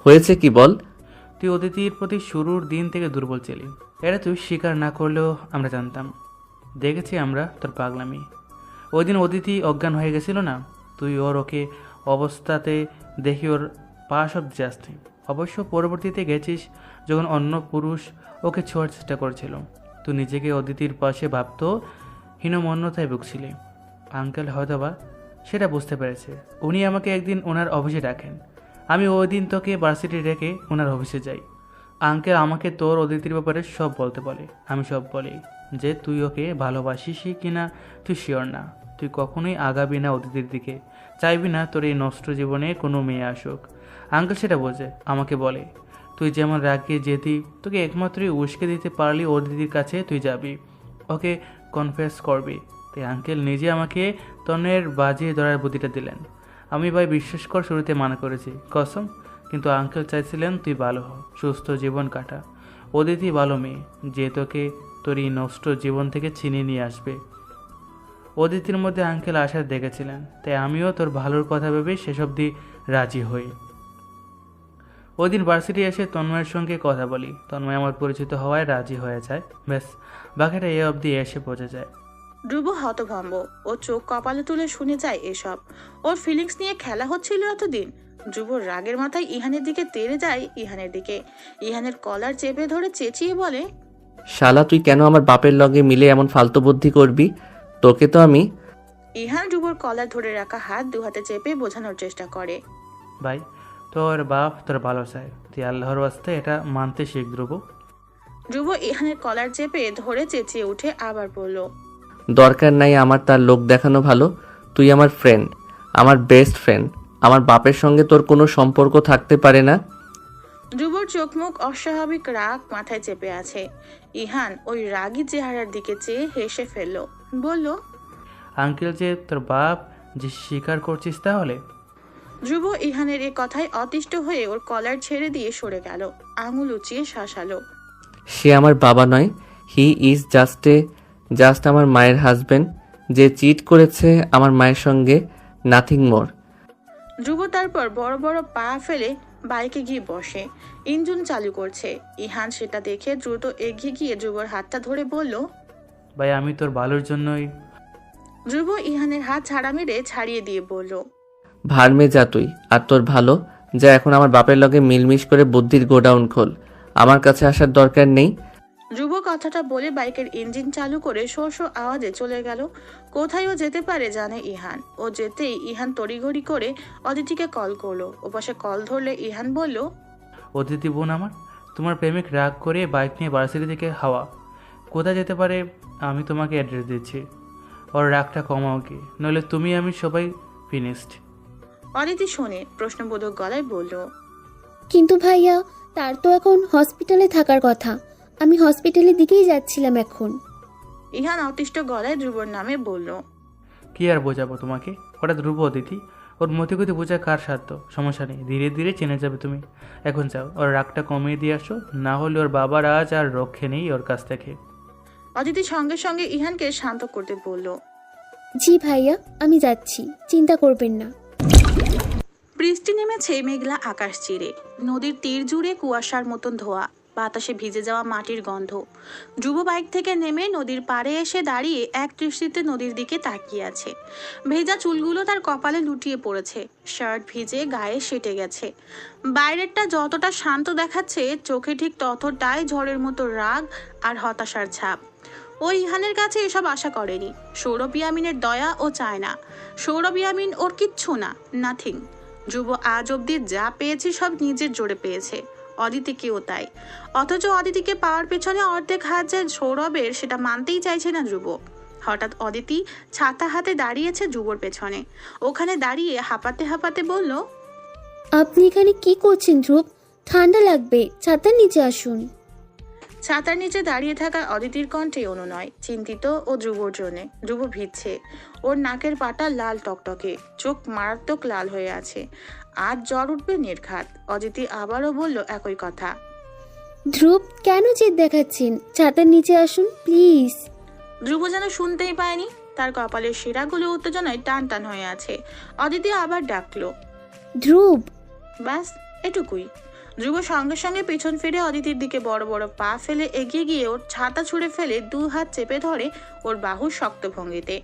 হয়েছে কি বল? তুই অদিতির প্রতি শুরুর দিন থেকে দুর্বল ছিলি। এটা তুই স্বীকার না করলেও আমরা জানতাম। দেখেছি আমরা তোর পাগলামি। ওই দিন অদিতি অজ্ঞান হয়ে গেছিল না, তুই ওকে অবস্থাতে দেখি ওর পা সব যাসনি। অবশ্য পরবর্তীতে গেছিস যখন অন্য পুরুষ ওকে ছোঁয়ার চেষ্টা করছিল, তুই নিজেকে অদিতির পাশে ভাবতো হীনমন্যতায় ভুগছিলি। আঙ্কেল হয়তোবা সেটা বুঝতে পেরেছে। উনি আমাকে একদিন ওনার অফিসে ডাকেন। আমি ওই দিন তোকে ভার্সিটি রেখে ওনার অফিসে যাই। আঙ্কেল আমাকে তোর অদিতির ব্যাপারে সব বলতে বলে। আমি সব বলি যে তুই ওকে ভালোবাসিস কি না তুই শিওর না। তুই কখনোই আগাবি না অদিতির দিকে, চাইবি না তোর এই নষ্ট জীবনে কোনো মেয়ে আসুক। আঙ্কেল সেটা বোঝে। আমাকে বলে তুই যেমন রাগিয়ে যেতি, তোকে একমাত্রই উস্কে দিতে পারলি অদিতির কাছে তুই যাবি, ওকে কনফেস করবি। তাই আঙ্কেল নিজে আমাকে তনের বাজিয়ে ধরার বুদ্ধিটা দিলেন। আমি ভাই বিশ্বাস কর শুরুতে মানা করেছি কসম, কিন্তু আঙ্কেল চাইছিলেন তুই ভালো হ, সুস্থ জীবন কাটা। অদিতি ভালো মেয়ে, যে তোকে তোর এই নষ্ট জীবন থেকে ছিনিয়ে নিয়ে আসবে। অদিতির মধ্যে আঙ্কেল আশা দেখেছিলেন, তাই আমিও তোর ভালোর কথা ভেবে শেষ অবধি রাজি হই। ওই দিন ভার্সিটি এসে তন্ময়ের সঙ্গে কথা বলি। তন্ময় আমার পরিচিত হওয়ায় রাজি হয়ে যায়। ব্যাস, বাকিটা এ অবধি এসে পৌঁছে যায়। ধ্রুব হতভম্ব। ও চোখ কপালে তুলে শুনে যায় এসব। ওর ফিলিংস নিয়ে খেলা হচ্ছিল এতদিন। ধ্রুব রাগের মাথায় ইহানের দিকে তেড়ে যায়। ইহানের দিকে ইহানের কলার চেপে ধরে চেঁচিয়ে বলে, শালা তুই কেন আমার বাপের লগে মিলে এমন ফালতু বুদ্ধি করবি? তোকে তো আমি। ইহান ধ্রুবর কলার ধরে রাখা হাত দু হাতে চেপে বোঝানোর চেষ্টা করে। ভাই, তোর বাপ তোর ভালো চায়, তুই আল্লাহর ওয়াস্তে এটা মানতে শিখ ধ্রুব। ধ্রুব ইহানের কলার চেপে ধরে চেঁচিয়ে উঠে আবার বলল, দরকার নাই আমার তার লোক দেখানো, ভালো তুই আমার ফ্রেন্ড, আমার বেস্ট ফ্রেন্ড। আমার বাপের সঙ্গে তোর কোনো সম্পর্ক থাকতে পারে না। ধ্রুবর চোখ মুখ অস্বাভাবিক রাগ মাথায় চেপে আছে। ইহান ওই রাগী চেহারার দিকে চেয়ে হেসে ফেলল, বলল, আঙ্কেল যে তোর বাপ যে স্বীকার করছিস তাহলে? ধ্রুব ইহানের এ কথায় অতিষ্ঠ হয়ে ওর কলার ছেড়ে দিয়ে সরে গেল। আঙুল উঁচিয়ে শাসালো। সে আমার বাবা নয়, হি ইজ জাস্ট আমার মায়ের হাজবেন্ড, যে চিট করেছে আমার মায়ের সঙ্গে, নাথিং মোর। ধ্রুব তারপর বড় বড় পা ফেলে বাইকে গিয়ে বসে। ইঞ্জিন চালু করছে। ইহান সেটা দেখে দ্রুত এগিয়ে গিয়ে ধ্রুবর হাতটা ধরে বলল, ভাই আমি তোর ভালোর জন্যই। ধ্রুব ইহানের হাত ছাড়া মেরে ছাড়িয়ে দিয়ে বলল, ভার্মে যা তুই আর তোর ভালো, যা এখন আমার বাপের লগে মিলমিশ করে বুদ্ধির গোডাউন খোল, আমার কাছে আসার দরকার নেই। ধ্রুব কথাটা বলে বাইকের ইঞ্জিন চালু করে শো শো আওয়াজে চলে গেল। কোথায় ও যেতে পারে জানে ইহান। ও যেতেই ইহান তড়িঘড়ি করে অদিতিকে কল করলো। ওপাশে কল ধরলে ইহান বলল, অদিতি বোন আমার, তোমার প্রেমিক রাগ করে বাইক নিয়ে ভার্সিটি থেকে হাওয়া। কোথায় যেতে পারে আমি তোমাকে অ্যাড্রেস দিচ্ছি। ওর রাগটা কমাও কি, নইলে তুমি আমি সবাই ফিনিশড। অদিতি শোনে প্রশ্নবোধক গলায় বলল, কিন্তু ভাইয়া, তার তো এখন হসপিটালে থাকার কথা। আমি হসপিটালের দিকেই যাচ্ছিলাম এখন। ইহান অতিষ্ঠ গলায় ধ্রুবর নামে বলল, কি আর বোঝাবো তোমাকে, ওটা ধ্রুব অদিতি, ওর মতিগতি বোঝা কার সাধ্য। সমস্যা নেই, ধীরে ধীরে চেনে যাবে তুমি। এখন যাও, ওর রাগটা কমিয়ে দিয়ে আসো, না হলে ওর বাবার আজ আর রক্ষে নেই ওর কাছ থেকে। অদিতি সঙ্গে সঙ্গে ইহানকে শান্ত করতে বলল, জি ভাইয়া, আমি যাচ্ছি, চিন্তা করবেন না। বৃষ্টি নেমেছে মেঘলা আকাশ চিরে। নদীর তীর জুড়ে কুয়াশার মতন ধোয়া, বাতাসে ভিজে যাওয়া মাটির গন্ধ। ধ্রুব বাইক থেকে নেমে নদীর পাড়ে এসে দাঁড়িয়ে এক দৃষ্টিতে নদীর দিকে তাকিয়ে আছে। ভেজা চুলগুলো তার কপালে লুটিয়ে পড়েছে। শার্ট ভিজে গায়ে সেটে গেছে। বাইরেরটা যতটা শান্ত দেখাচ্ছে, চোখে ঠিক ততটাই ঝড়ের মতো রাগ আর হতাশার ছাপ। ও ইহানের কাছে এসব আশা করেনি। সৌরভ ইয়ামিনের দয়া ও চায় না। সৌরভ ইয়ামিন ওর কিচ্ছু না, নাথিং। ধ্রুব আজ অব্দি যা পেয়েছে সব নিজের জোরে পেয়েছে। অদিতিকেও তাই। অথচ অদিতিকে পাওয়ার পেছনে অর্ধেক হাত যে সৌরভের, সেটা মানতেই চাইছে না ধ্রুব। হঠাৎ অদিতি ছাতা হাতে দাঁড়িয়েছে ধ্রুবর পেছনে। ওখানে দাঁড়িয়ে হাঁপাতে হাঁপাতে বলল, আপনি এখানে কি করছেন ধ্রুব? ঠান্ডা লাগবে, ছাতার নিচে আসুন। ছাতার নিচে দাঁড়িয়ে থাকা অদিতির কণ্ঠে অনুনয়, চিন্তিত ও ধ্রুবর জন্যে। ধ্রুব ভিজছে। ওর নাকের পাটা লাল টকটকে, চোখ মারাত্মক লাল হয়ে আছে। আজ জ্বর উঠবে নির্ঘাত। অদিতি আবারও বলল একই কথা। ধ্রুব, কেন জেদ দেখাচ্ছেন? ছাতার নিচে আসুন প্লিজ। ধ্রুব যেন শুনতেই পায়নি। তার কপালের শিরাগুলো উত্তেজনায় টান টান হয়ে আছে। অদিতি আবার ডাকলো, ধ্রুব। ব্যাস এটুকুই। ধ্রুব সঙ্গে সঙ্গে পিছন ফিরে অদিতির দিকে বড় বড় পা ফেলে এগিয়ে গিয়ে ওর ছাতা ছুঁড়ে ফেলে 2 হাত চেপে ধরে ওর বাহুর শক্ত ভঙ্গিতে।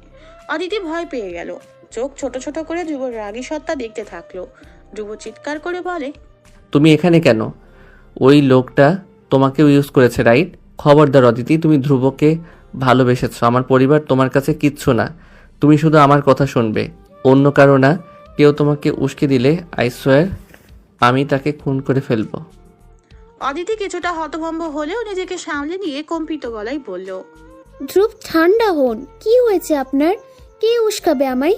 অদিতি ভয় পেয়ে গেল, চোখ ছোট ছোট করে ধ্রুবর রাগী সত্তা দেখতে থাকলো। ধ্রুব চিৎকার করে বলে, তুমি এখানে কেন? ওই লোকটা তোমাকেও ইউজ করেছে, রাইট? খবরদার অদিতি, তুমি ধ্রুবকে ভালোবেসেছ। আমার পরিবার তোমার কাছে কিচ্ছু না। তুমি শুধু আমার কথা শুনবে, অন্য কারো না। কেউ তোমাকে উস্কে দিলে আই সোয়ার আমি তাকে খুন করে ফেলবো। অদিতি কিছুটা হতভম্ব হলেও নিজেকে সামলে নিয়ে কম্পিত গলায় বলল, ধ্রুব ঠান্ডা হন, কি হয়েছে আপনার? কে উস্কাবে আমায়?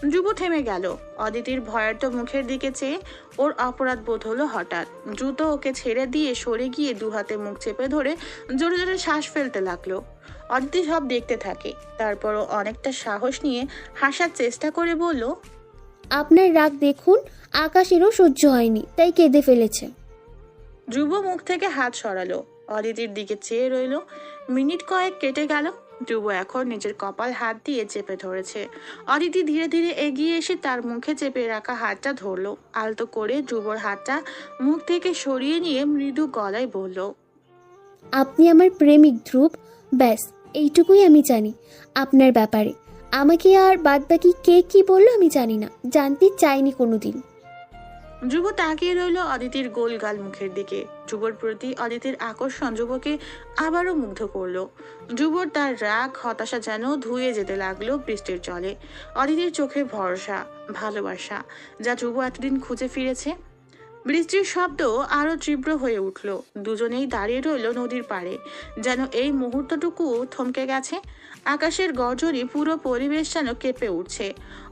ধ্রুব থেমে গেল। অদিতির ভয়ার্ত মুখের দিকে চেয়ে ওর অপরাধ বোধ হলো হঠাৎ। দ্রুত ওকে ছেড়ে দিয়ে সরে গিয়ে 2 হাতে মুখ চেপে ধরে জোরে জোরে শ্বাস ফেলতে লাগলো। অদিতি সব দেখতে থাকে, তারপরও অনেকটা সাহস নিয়ে হাসার চেষ্টা করে বলল, আপনার রাগ দেখুন, আকাশেরও সহ্য হয়নি, তাই কেঁদে ফেলেছে। ধ্রুব মুখ থেকে হাত সরালো, অদিতির দিকে চেয়ে রইল। মিনিট কয়েক কেটে গেল। ধ্রুব এখন নিজের কপাল হাত দিয়ে চেপে ধরেছে। অদিতি ধীরে ধীরে এগিয়ে এসে তার মুখে চেপে রাখা হাতটা ধরলো। আলতো করে ধ্রুবর হাতটা মুখ থেকে সরিয়ে নিয়ে মৃদু গলায় বলল, আপনি আমার প্রেমিক ধ্রুব, ব্যাস এইটুকুই আমি জানি আপনার ব্যাপারে। আমাকে আর বাদবাকি কে কি বললো আমি জানি না, জানতে চাইনি কোনোদিন। ধ্রুব তাকিয়ে রইল অদিতির গোল গাল মুখের দিকে। ধ্রুবর প্রতি অদিতির আকর্ষণ ধ্রুবকে আবারও মুগ্ধ করলো। ধ্রুবর তার রাগ হতাশা যেন ধুয়ে যেতে লাগলো বৃষ্টির জলে। অদিতির চোখে ভরসা, ভালোবাসা, যা ধ্রুব এতদিন খুঁজে ফিরেছে। বৃষ্টির শব্দ আরো তীব্র হয়ে উঠল। দুজনেই দাঁড়িয়ে রইল নদীর পাড়ে, যেন এই মুহূর্তটুকু থমকে গেছে। আকাশের গর্জনে পুরো পরিবেশ যেন কেঁপে উঠছে।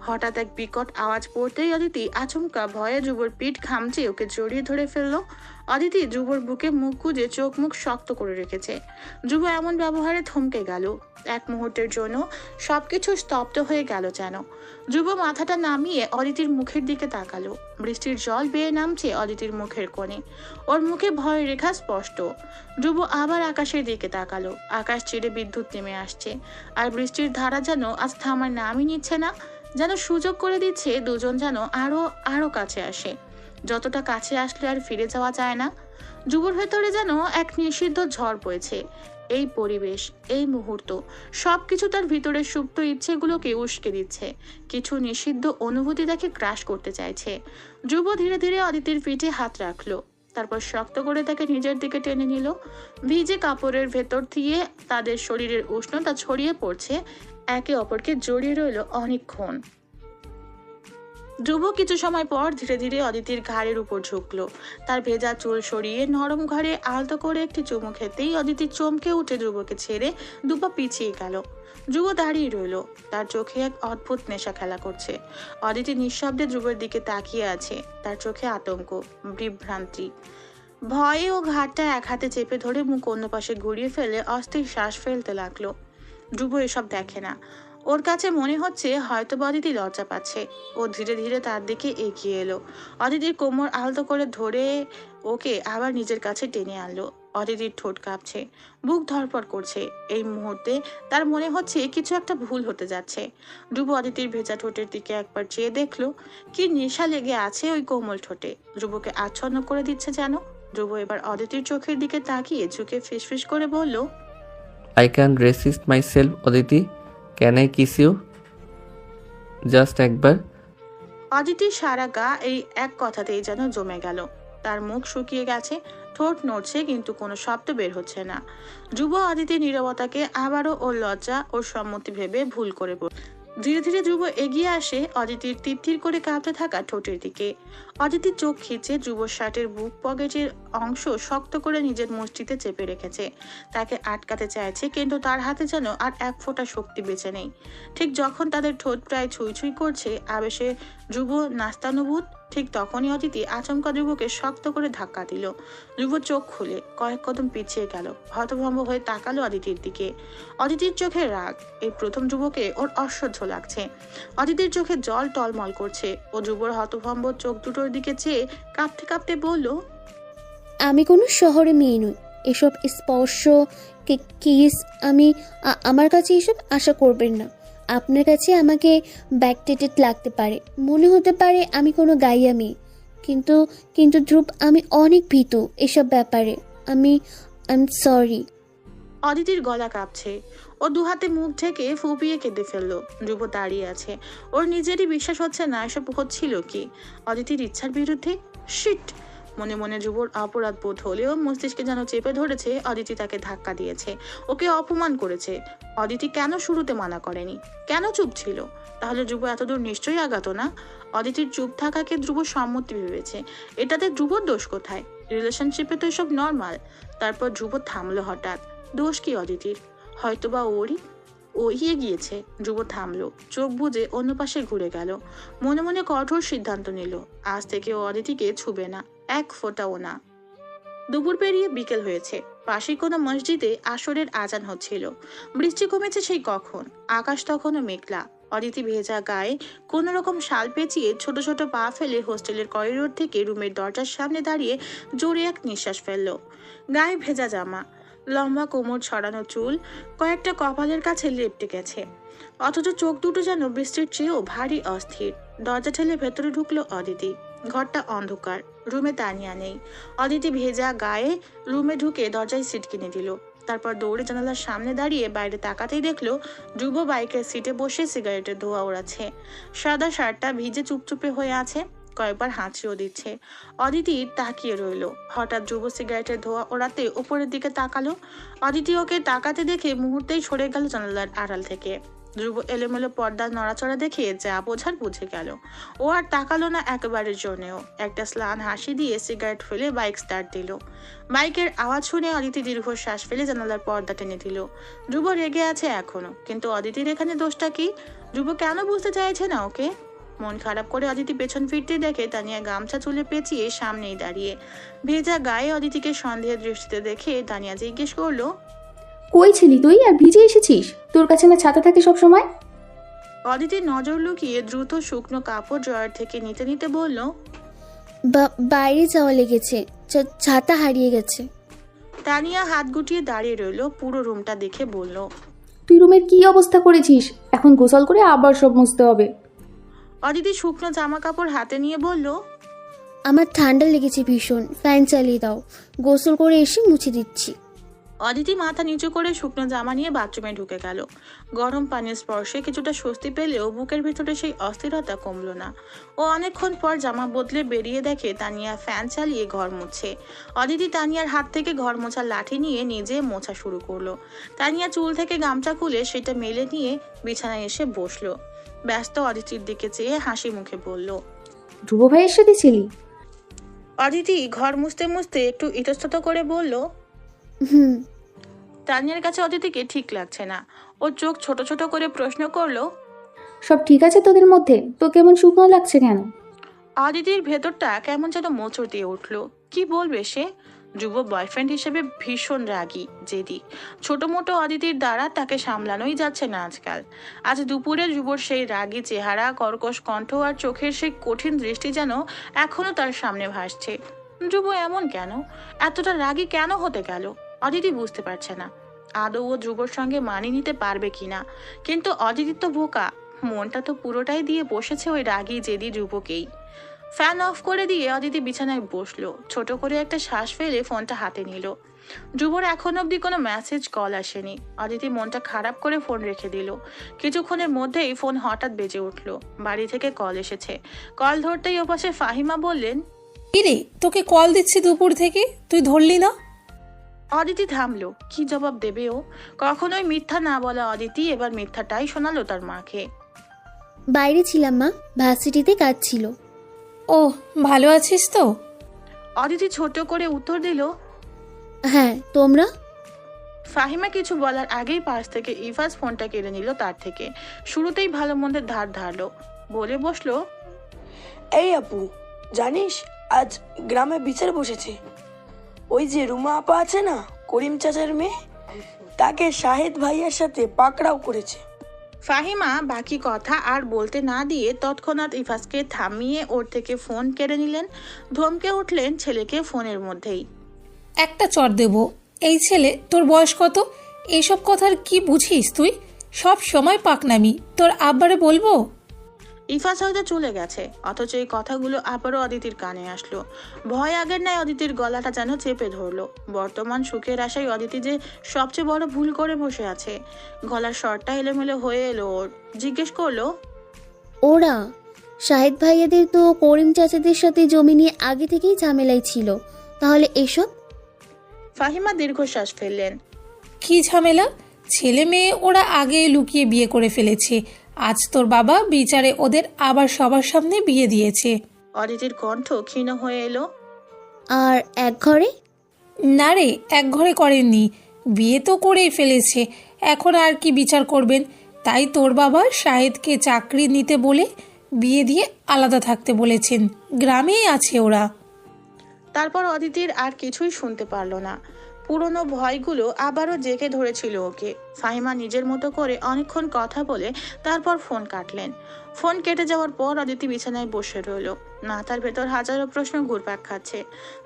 হঠাৎ এক বিকট আওয়াজ পড়তেই অদিতি আচমকা ভয়ে ধ্রুবর পিঠ খামচে ওকে জড়িয়ে ধরে ফেললো। অদিতি ধ্রুবর বুকে মুখ গুজে চোখ মুখ শক্ত করে রেখেছে। ধ্রুব এমন ব্যবহারে থমকে গেল। এক মুহূর্তের জন্য সবকিছু স্তব্ধ হয়ে গেল যেন। ধ্রুব মাথাটা নামিয়ে অদিতির মুখের দিকে তাকালো। বৃষ্টির জল বেয়ে নামছে অদিতির মুখের কোণে। ওর মুখে ভয়ের রেখা স্পষ্ট। ধ্রুব আবার আকাশের দিকে তাকালো। আকাশ চিরে বিদ্যুৎ নেমে আসছে, আর বৃষ্টির ধারা যেন আজ থামার নামই নিচ্ছে না। যেন সুযোগ করে দিচ্ছে দুজন যেন আরো আরো কাছে আসে। যতটা কাছে আসলে আর ফিরে যাওয়া যায় না। ধ্রুবর ভেতরে যেন এক নিষিদ্ধ ঝড় বইছে। এই পরিবেশ, এই মুহূর্ত, সবকিছু তার ভিতরের সুপ্ত ইচ্ছেগুলোকে উস্কে দিচ্ছে। কিছু নিষিদ্ধ অনুভূতি তাকে গ্রাস করতে চাইছে। ধ্রুব ধীরে ধীরে অদিতির পিঠে হাত রাখলো, তারপর শক্ত করে তাকে নিজের দিকে টেনে নিল। ভিজে কাপড়ের ভেতর দিয়ে তাদের শরীরের উষ্ণতা ছড়িয়ে পড়ছে। একে অপরকে জড়িয়ে রইল অনেকক্ষণ। ধ্রুব কিছু সময় পর ধীরে ধীরে অদিতির ঘাড়ের উপর ঝুঁকলো। তার ভেজা চুল সরিয়ে নরম ঘাড়ে আলতো করে একটি চুমু খেতেই অদিতি চমকে উঠে ধ্রুবকে ছেড়ে 2 পা পিছিয়ে গেল। ধ্রুব দাঁড়িয়ে রইল, তার চোখে এক অদ্ভুত নেশা খেলা করছে। অদিতি নিঃশব্দে ধ্রুবের দিকে তাকিয়ে আছে, তার চোখে আতঙ্ক, বিভ্রান্তি, ভয়ে ও ঘাড়টা এক হাতে চেপে ধরে মুখ অন্য পাশে ঘুরিয়ে ফেলে অস্থির শ্বাস ফেলতে লাগলো। ধ্রুব এসব দেখে না। ওর কাছে মনে হচ্ছে হয়তো অদিতি লজ্জা পাচ্ছে। ও ধীরে ধীরে তার দিকে এগিয়ে এলো। অদিতির কোমর আলতো করে ধরে ওকে আবার নিজের কাছে টেনে আনলো। অদিতির ঠোঁট কাঁপছে, বুক ধড়ফড় করছে। এই মুহূর্তে তার মনে হচ্ছে কিছু একটা ভুল হতে যাচ্ছে। ধ্রুব অদিতির ভেজা ঠোঁটের দিকে একবার চেয়ে দেখলো। কি নেশা লেগে আছে ওই কোমল ঠোঁটে, ধ্রুবকে আচ্ছন্ন করে দিচ্ছে যেন। ধ্রুব এবার অদিতির চোখের দিকে তাকিয়ে ঝুঁকে ফিসফিস করে বলল, I can resist myself Aditi, can I kiss you? Just একবার। অদিতির সারা গা এই এক কথাতেই যেন জমে গেল। তার মুখ শুকিয়ে গেছে, ঠোঁট নড়ছে, কিন্তু কোনো শব্দ বের হচ্ছে না। ধ্রুব অদিতির নীরবতাকে আবারও ওর লজ্জা ওর সম্মতি ভেবে ভুল করে বলল। ধীরে ধীরে ধ্রুব এগিয়ে আসে অদিতির তিরতির করে কাঁপতে থাকা ঠোঁটের দিকে। অদিতির চোখ খিচে ধ্রুবর শার্টের বুক পকেটের অংশ শক্ত করে নিজের মুষ্টিতে চেপে রেখেছে। তাকে আটকাতে চাইছে, কিন্তু তার হাতে যেন আর এক ফোঁটা শক্তি বেঁচে নেই। ঠিক যখন তাদের ঠোঁট প্রায় ছুঁই ছুঁই করছে, আবেশে ধ্রুব নাস্তানুভূত, ঠিক তখনই অদিতি আচমকা ধ্রুবকে শক্ত করে ধাক্কা দিল। ধ্রুব চোখ খুলে কয়েক কদম পিছিয়ে গেল, হতভম্ব হয়ে তাকালো অদিতির দিকে। অদিতির চোখে রাগ, এই প্রথম ধ্রুবকে ওর অসহ্য লাগছে। অদিতির চোখে জল টলমল করছে। ও ধ্রুবর হতভম্ব চোখ দুটোর দিকে চেয়ে কাঁপতে কাঁপতে বলল, আমি কোনো শহরে মেয়ে নই, এসব স্পর্শ কিস আমার কাছে এসব আশা করবেন না। আপনার কাছে আমাকে ব্যাকডেটেড লাগতে পারে, মনে হতে পারে আমি কোনো গাইয়া মেয়ে, কিন্তু কিন্তু ধ্রুব, আমি অনেক ভীতু এসব ব্যাপারে। I am sorry. অদিতির গলা কাঁপছে। ও দুহাতে মুখ ঢেকে ফুপিয়ে কেঁদে ফেললো। ধ্রুব দাঁড়িয়ে আছে। ওর নিজেরই বিশ্বাস হচ্ছে না এসব হচ্ছিল কি অদিতির ইচ্ছার বিরুদ্ধে। শিট! মনে মনে ধ্রুবর অপরাধ বোধ হলেও মস্তিষ্কে যেন চেপে ধরেছে অদিতি তাকে ধাক্কা দিয়েছে, ওকে অপমান করেছে। অদিতি কেন শুরুতে মানা করেনি? কেন চুপ ছিল? তাহলে ধ্রুব এতদূর নিশ্চয়ই আগাতো না। অদিতির চুপ থাকাকে ধ্রুব সম্মতি ভেবেছে। এটাতে ধ্রুবর দোষ কোথায়? রিলেশনশিপে তো এসব নর্মাল। তারপর ধ্রুব থামলো হঠাৎ। দোষ কি অদিতির? হয়তোবা ও গিয়েছে। ধ্রুব থামলো, চোখ বুজে অন্য পাশে ঘুরে গেল। মনে মনে কঠোর সিদ্ধান্ত নিল, আজ থেকে ও অদিতিকে ছুবে না, এক ফোঁটাও না। দুপুর পেরিয়ে বিকেল হয়েছে। পাশেই কোনো মসজিদে আসরের আজান হচ্ছিল। বৃষ্টি কমেছে সেই কখন। আকাশ তখনও মেঘলা। অদিতি ভেজা গায়ে কোনো রকম শাল পেঁচিয়ে ছোট ছোট পা ফেলে হোস্টেলের করিডোর থেকে রুমের দরজার সামনে দাঁড়িয়ে জোরে এক নিঃশ্বাস ফেলল। গায়ে ভেজা জামা, লম্বা কোমর ছড়ানো চুল কয়েকটা কপালের কাছে লেপটে গেছে, অথচ চোখ দুটো যেন বৃষ্টির চেয়েও ভারী অস্থির। দরজা ঠেলে ভেতরে ঢুকলো অদিতি। ঘরটা অন্ধকার, রুমে তানিয়া নেই। অদিতি ভেজা গায়ে রুমে ঢুকে দরজায় সিট কিনে দিল। তারপর দৌড়ে জানালার সামনে দাঁড়িয়ে বাইরে তাকাতেই দেখলো ধ্রুব বাইকের সিটে বসে সিগারেটের ধোঁয়া ওড়াচ্ছে। সাদা শার্টটা ভিজে চুপচুপে হয়ে আছে, কয়েকবার হাঁচিও দিচ্ছে। অদিতি তাকিয়ে রইল। হঠাৎ ধ্রুব সিগারেটের ধোঁয়া ওড়াতে উপরের দিকে তাকালো। অদিতি ওকে তাকাতে দেখে মুহূর্তেই সরে গেল জানালার আড়াল থেকে। ধ্রুব এলোমেলো পর্দার নড়াচড়া দেখে যা বোঝার বুঝে গেল। ও আর তাকালো না একেবারের জন্যেও। একটা স্লান হাসি দিয়ে সিগারেট ফেলে বাইক স্টার্ট দিল। বাইকের আওয়াজ শুনে অদিতি দীর্ঘশ্বাস ফেলে জানালার পর্দা টেনে দিল। ধ্রুব রেগে আছে এখনো, কিন্তু অদিতির এখানে দোষটা কি? ধ্রুব কেন বুঝতে চাইছে না ওকে? মন খারাপ করে অদিতি পেছন ফিরতে দেখে তানিয়া গামছা চুলে পেঁচিয়ে সামনেই দাঁড়িয়ে। ভেজা গায়ে অদিতিকে সন্দেহের দৃষ্টিতে দেখে তানিয়া জিজ্ঞেস করলো, কই ছিলি তুই আর ভিজে এসেছিস? তোর কাছে না ছাতা থাকে সব সময়? অদিতির নজর লুকিয়ে দ্রুত শুকনো কাপড় ড্রয়ার থেকে নিতে নিতে বলল, বাইরে যাওয়া লেগেছে, ছাতা হারিয়ে গেছে। তানিয়া হাত গুটিয়ে দাঁড়িয়ে রইল। পুরো রুমটা দেখে বলল, তুই রুমের কি অবস্থা করেছিস? এখন গোসল করে আবার সব মুছতে হবে। অদিতি শুকনো জামা কাপড় হাতে নিয়ে বলল, আমার ঠান্ডা লেগেছে ভীষণ, ফ্যান চালিয়ে দাও, গোসল করে এসে মুছে দিচ্ছি। অদিতি মাথা নিচু করে শুকনো জামা নিয়ে বাথরুমে ঢুকে গেল। গরম পানির স্পর্শে কিছুটা স্বস্তি পেলেও বুকের ভিতরে সেই অস্থিরতা কমলো না। ও অনেকক্ষণ পর জামা বদলে বেরিয়ে দেখে তানিয়া ফ্যান চালিয়ে ঘর মুছছে। অদিতি তানিয়ার হাত থেকে ঘর মোছার লাঠি নিয়ে নিজে মোছা শুরু করলো। তানিয়া চুল থেকে গামছা খুলে সেটা মেলে নিয়ে বিছানায় এসে বসলো। ব্যস্ত অদিতির দিকে চেয়ে হাসি মুখে বলল, ধ্রুব ভাইয়ের সাথে ছিলি? অদিতি ঘর মুছতে মুছতে একটু ইতস্তত করে বলল। হুম। তানিয়ার কাছে অদিতিকে ঠিক লাগছে না। ও চোখ ছোট ছোট করে প্রশ্ন করলো, সব ঠিক আছে তোদের মধ্যে? তো কেমন শুকনো লাগছে কেন? অদিতির ভেতরটা কেমন যেন মোচড় দিয়ে উঠলো। কি বলবে সে? যুব বয়ফ্রেন্ড হিসেবে ভীষণ রাগী, জেদি। ছোট মোটো অদিতির দ্বারা তাকে সামলানোই যাচ্ছে না আজকাল। আজ দুপুরে যুবর সেই রাগী চেহারা, কর্কশ কণ্ঠ আর চোখের সেই কঠিন দৃষ্টি যেন এখনো তার সামনে ভাসছে। যুব এমন কেন? এতটা রাগী কেন হতে গেল? অদিতি বুঝতে পারছে না। আদৌ ও ধ্রুবর সঙ্গে মানিয়ে নিতে পারবে কিনা। কিন্তু অদিতি তো বোকা, মনটা তো পুরোটাই দিয়ে বসেছে ওই রাগী জেদি ধ্রুবকেই। ফ্যান অফ করে দিয়ে অদিতি বিছানায় বসলো। ছোট করে একটা শ্বাস ফেলে ফোনটা হাতে নিল। ধ্রুবর এখন অবধি কোনো মেসেজ কল আসেনি। অদিতি মনটা খারাপ করে ফোন রেখে দিল। কিছুক্ষণের মধ্যেই ফোন হঠাৎ বেজে উঠলো। বাড়ি থেকে কল এসেছে। কল ধরতেই ওপাশে ফাহিমা বললেন, কিরে, তোকে কল দিচ্ছি দুপুর থেকে, তুই ধরলি না? অদিতি থামলো। কি জবাব দেবে ও? কখনোই মিথ্যা না বলা অদিতি এবার মিথ্যাটাই শোনালো তার মাকে। বাইরে ছিলাম মা, ভার্সিটিতে কাজ ছিল। ও, ভালো আছিস তো? অদিতি ছোট করে উত্তর দিল। হ্যাঁ, তোমরা? ফাহিমা কিছু বলার আগেই পাশ থেকে ইফাজ ফোনটা কেড়ে নিল তার থেকে। শুরুতেই ভালো মন্দের ধার ধারলো। বলে বসলো, এই আপু, জানিস আজ গ্রামে বিচার বসেছে। ওই যে রুমা আপা আছে না, করিম চাচার মেয়ে, তাকে শাহেদ ভাইয়ার সাথে পাকড়াও করেছে। ফাহিমা বাকি কথা আর বলতে না দিয়ে তৎক্ষণাৎ ইফাজকে থামিয়ে ওর থেকে ফোন কেড়ে নিলেন। ধমকে উঠলেন ছেলেকে ফোনের মধ্যেই। একটা চর দেব। এই ছেলে, তোর বয়স কত? এইসব কথার কি বুঝিস তুই? সব সময় পাকনামি। তোর আব্বারে বলবো? ইফাজ হয়তো চলে গেছে, অথচ এই কথাগুলো আবারও অদিতির কানে আসলো। ভয় আগের ন্যায় অদিতির গলাটা যেন চেপে ধরলো। বর্তমান সুখের আশায় অদিতি যে সবচেয়ে বড় ভুল করে বসে আছে। গলার স্বরটা এলোমেলো হয়ে এলো ওর। জিজ্ঞেস করলো, ওরা শাহেদ ভাইয়াদের তো করিম চাচাদের সাথে জমি নিয়ে আগে থেকেই ঝামেলায় ছিল, তাহলে এসব? ফাহিমা দীর্ঘশ্বাস ফেললেন। কি ঝামেলা? ছেলে মেয়ে ওরা আগে লুকিয়ে বিয়ে করে ফেলেছে, আজ তোর বাবা বিচারে ওদের আবার সবার সামনে বিয়ে দিয়েছে। অদিতির কণ্ঠ ক্ষীণ হয়ে এলো। আর এক ঘরে? না রে, এক ঘরে করেননি, বিয়ে তো করেই ফেলেছে, এখন আর কি বিচার করবেন? তাই তোর বাবা শাহেদকে চাকরি নিতে বলে বিয়ে দিয়ে আলাদা থাকতে বলেছেন, গ্রামেই আছে ওরা। তারপর অদিতির আর কিছুই শুনতে পারলো না। পুরনো ভয়গুলো আবারও জেগে ধরেছিল ওকে। ফাহিমা নিজের মতো করে অনেকক্ষণ কথা বলে তারপর ফোন কাটলেন। ফোন কেটে যাওয়ার পর অদিতি বিছানায় বসে রইল। মাথার ভেতর হাজারো প্রশ্ন ঘুরপাক খাচ্ছে।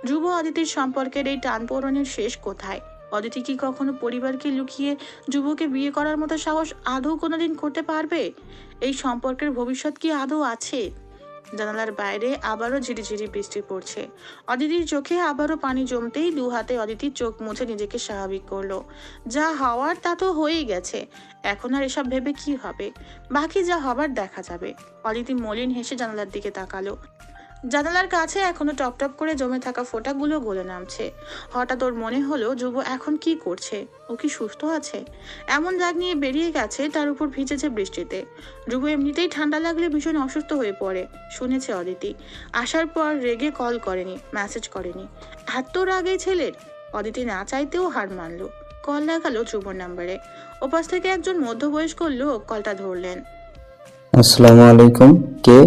ধ্রুব অদিতির সম্পর্কের এই টানপোড়েনের শেষ কোথায়? অদিতি কি কখনো পরিবারকে লুকিয়ে ধ্রুবকে বিয়ে করার মতো সাহস আদৌ কোনোদিন করতে পারবে? এই সম্পর্কের ভবিষ্যৎ কি আদৌ আছে? জানালার বাইরে আবারও ঝিরিঝিরি বৃষ্টি পড়ছে। অদিতির চোখে আবারও পানি জমতেই দু হাতে অদিতির চোখ মুছে নিজেকে স্বাভাবিক করলো। যা হওয়ার তা তো হয়েই গেছে, এখন আর এসব ভেবে কি হবে? বাকি যা হবার দেখা যাবে। অদিতি মলিন হেসে জানালার দিকে তাকালো। জানালার কাছে এখনো টপ টপ করে জমে থাকা ফোঁটাগুলো গলে নামছে। হঠাৎ ওর মনে হলো ধ্রুব এখন কি করছে? ও কি সুস্থ আছে? এমন রাগ নিয়ে বেরিয়ে গেছে, তার উপর ভিজেছে বৃষ্টিতে। ধ্রুব এমনিতেই ঠান্ডা লাগলে ভীষণ অসুস্থ হয়ে পড়ে, শুনেছে অদিতি। আসার পর রেগে কল করেনি, মেসেজ করেনি। এত রাগে ছেলের! অদিতি না চাইতেও হার মানলো। কল লাগালো ধ্রুবর নাম্বারে। ওপাশ থেকে একজন মধ্যবয়স্ক লোক কলটা ধরলেন। আসসালামু আলাইকুম, কে?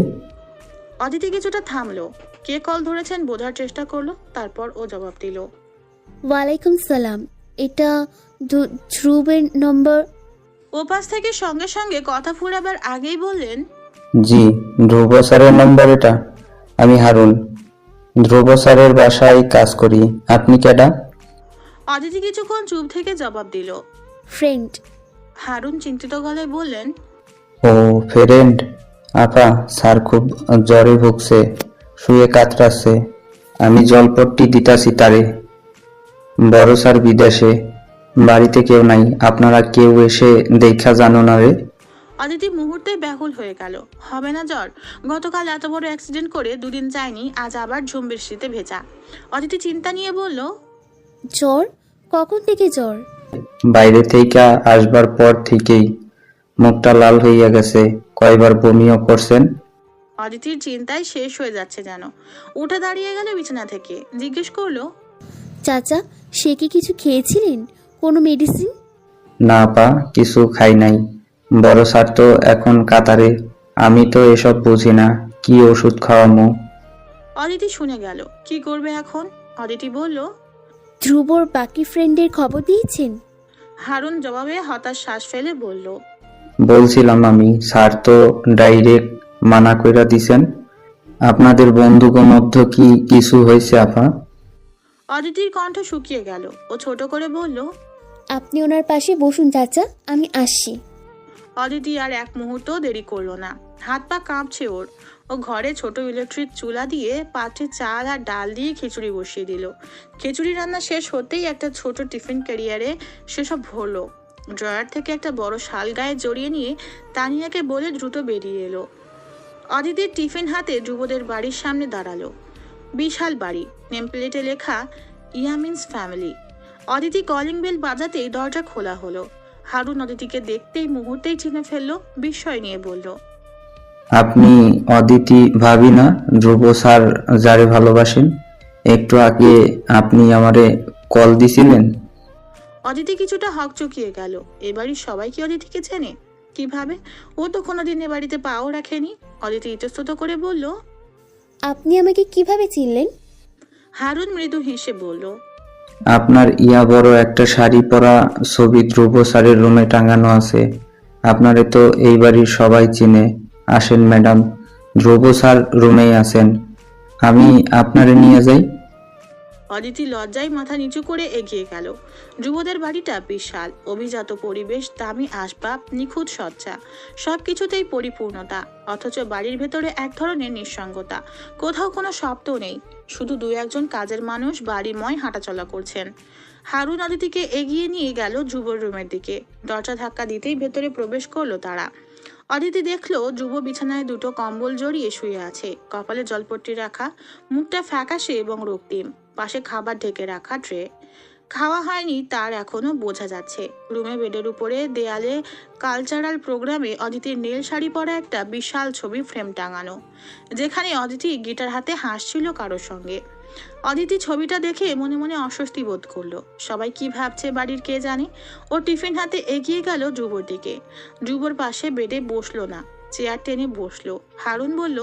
অদিতি কিছুটা থামলো। কে কল ধরেছেন বোঝার চেষ্টা করলো, তারপর ও জবাব দিল। ওয়ালাইকুম সালাম, এটা ধ্রুবের নম্বর? ওপাশ থেকে সঙ্গে সঙ্গে কথা ফুরাবার আগেই বললেন, জি, ধ্রুব স্যারের নাম্বার এটা। আমি হারুন, ধ্রুব স্যারের বাসায় কাজ করি। আপনি কেডা? অদিতি কিছুক্ষণ চুপ থেকে জবাব দিল। ফ্রেন্ড। হারুন চিন্তিত গলায় বললেন, ও ফ্রেন্ড। আপা, স্যার খুব জ্বরে ভুগছে, শুয়ে কাতরাচ্ছে। আমি জলপট্টি দিতাছি তারে। বড় স্যার বিদেশে, বাড়িতে কেউ নাই। আপনারা কেউ এসে দেখা জানো না রে? অদিতি মুহূর্তে ব্যাকুল হয়ে গেল। হবে না জ্বর? গতকাল এত বড় অ্যাক্সিডেন্ট করে দুদিন যায়নি, আজ আবার ঝুম বৃষ্টিতে ভেজা। অদিতি চিন্তা নিয়ে বলল, জ্বর? কখন থেকে জ্বর? বাইরে থেকে আসবার পর থেকেই মুখটা লাল হইয়া গেছে, কয়বার বমিও করছেন। অদিতির চিন্তায় শেষ হয়ে যাচ্ছে যেন। উঠে দাঁড়িয়ে গেল বিছানা থেকে। জিজ্ঞেস করলো, চাচা, সে কি কিছু খেয়েছিলেন? কোনো মেডিসিন? না পা, কিছু খাই নাই। বড় স্যার তো এখন কাতারে, আমি তো এসব বুঝি না, কি ওষুধ খাওয়ামু। অদিতি শুনে গেল। কি করবে এখন? অদিতি বলল, ধ্রুবর বাকি ফ্রেন্ডের খবর দিয়েছেন? হারুন জবাবে হতাশ শ্বাস ফেলে বলল, বলছিলাম আমি, স্যার তো ডাইরেক্ট মানা কইরা দিছেন। আপনাদের বন্ধুগণ মধ্যে কি কিছু হয়েছে আপা? অদিতির কণ্ঠ শুকিয়ে গেল। ও ছোট করে বলল, আপনি ওনার পাশে বসুন চাচা, আমি আসছি। অদিতি আর এক মুহূর্ত দেরি করলো না। হাত পা কাঁপছে ওর। ও ঘরে ছোট ইলেকট্রিক চুলা দিয়ে পাত্রে চাল আর ডাল দিয়ে খিচুড়ি বসিয়ে দিল। খিচুড়ি রান্না শেষ হতেই একটা ছোট টিফিন ক্যারিয়ারে সেসব ভরলো। ড্রয়ার থেকে একটা বড় শাল গায়ে জড়িয়ে নিয়ে তানিয়াকে বলে দ্রুত বেরিয়ে এলো। অদিতির টিফিন হাতে ধ্রুবদের বাড়ির সামনে দাঁড়ালো। বিশাল বাড়ি, নেম প্লেটে লেখা Yamin's family. Aditi calling bell বাজাতেই দরজা খোলা হলো। হারুন অদিতিকে দেখতেই মুহূর্তেই চিনে ফেললো, বিস্ময় নিয়ে বলল, আপনি অদিতি ভাবি না? ধ্রুব স্যার যারে ভালোবাসেন, একটু আগে আপনি আমারে কল দিছিলেন। অদিতি কিছুটা হকচকিয়ে গেল। এবাড়ির সবাই কি অদিতিকে চেনে? কিভাবে? ও তো কোনোদিন এ বাড়িতে পাও রাখেনি। অদিতি ইতস্তত করে বলল, আপনি আমাকে কিভাবে চিনলেন? হারুন মৃদু হেসে বলল, আপনার ইয়া বড় একটা শাড়ি পরা ছবি ধ্রুব স্যারের রুমে টাঙানো আছে। আপনারে তো এই বাড়ির সবাই চিনে। আসেন ম্যাডাম, ধ্রুব স্যার রুমেই আছেন, আমি আপনারে নিয়ে যাই। অদিতি লজ্জায় মাথা নিচু করে এগিয়ে গেল। যুবদের বাড়িটা বিশাল, অভিজাত পরিবেশ, দামি আসবাব, নিখুঁত সজ্জা, সবকিছুতেই পরিপূর্ণতা। অথচ বাড়ির ভেতরে এক ধরনের নিঃসঙ্গতা, কোথাও কোনো শব্দ নেই, শুধু দু একজন কাজের মানুষ বাড়িময় হাঁটাচলা করছেন। হারুন অদিতিকে এগিয়ে নিয়ে গেল যুবর রুমের দিকে। দরজা ধাক্কা দিতেই ভেতরে প্রবেশ করলো তারা। অদিতি দেখলো যুব বিছানায় দুটো কম্বল জড়িয়ে শুয়ে আছে, কপালে জলপট্টি রাখা, মুখটা ফ্যাকাশে এবং রক্তিম, পাশে খাবার ঢেকে রাখা ট্রে। খাওয়া হয়নি তার এখনো বোঝা যাচ্ছে। রুমে বেডের উপরে দেয়ালে কালচারাল প্রোগ্রামে অদিতির নীল শাড়ি পরা একটা বিশাল ছবি ফ্রেম টাঙানো, যেখানে অদিতি গিটার হাতে হাসছিল কারোর সঙ্গে। অদিতি ছবিটা দেখে মনে মনে অস্বস্তি বোধ করলো। সবাই কি ভাবছে বাড়ির কে জানে। ও টিফিন হাতে এগিয়ে গেল যুবর দিকে। যুবর পাশে বেডে বসলো না, চেয়ার টেনে বসলো। হারুন বলল,